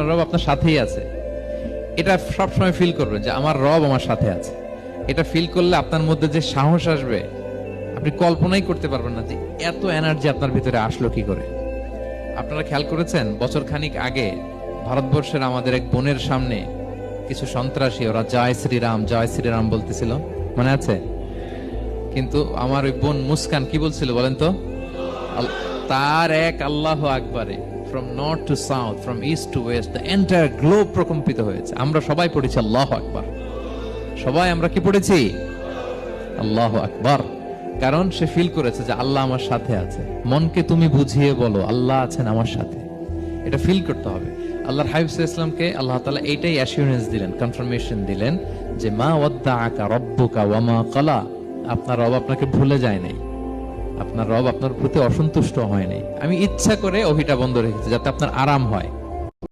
আপনার রব আপনার সাথেই আছে। এটা সবসময় ফিল করবেন যে আমার রব আমার সাথে আছে। এটা ফিল করলে আপনার মধ্যে যে সাহস আসবে আপনি কল্পনাই করতে পারবেন না যে এত এনার্জি আপনার ভিতরে আসলো কি করে। আপনারা খেয়াল করেছেন বছর খানিক আগে ভারতবর্ষের আমাদের এক বোনের সামনে কিছু সন্ত্রাসী ওরা জয় শ্রীরাম বলতেছিল, মনে আছে? কিন্তু আমার ওই বোন মুস্কান কি বলছিল বলেন তো? তার এক আল্লাহ আকবারে from north to south, from east to west, the entire globe প্রকম্পিত হয়েছে। আমরা সবাই পড়েছি আল্লাহ আকবার, সবাই আমরা কি পড়েছি? আল্লাহ আকবার। কারণ সে ফিল করেছে যে আল্লাহ আমার সাথে আছে। মনকে তুমি বুঝিয়ে বলো আল্লাহ আছেন আমার সাথে, এটা ফিল করতে হবে। আল্লাহর হাবিব সাল্লাল্লাহু আলাইহি ওয়াসাল্লামকে আল্লাহ তাআলা এইটাই অ্যাসিউরেন্স দিলেন, কনফার্মেশন দিলেন যে মা ওয়াদ্দাআকা রাব্বুকা ওয়া মা ক্বালা, আপনার রব আপনাকে ভুলে যায় নাই, আপনার রব আপনার প্রতি অসন্তুষ্ট হয় নাই। আমি ইচ্ছা করে ওহিটা বন্ধ রেখেছি যাতে আপনার আরাম হয়।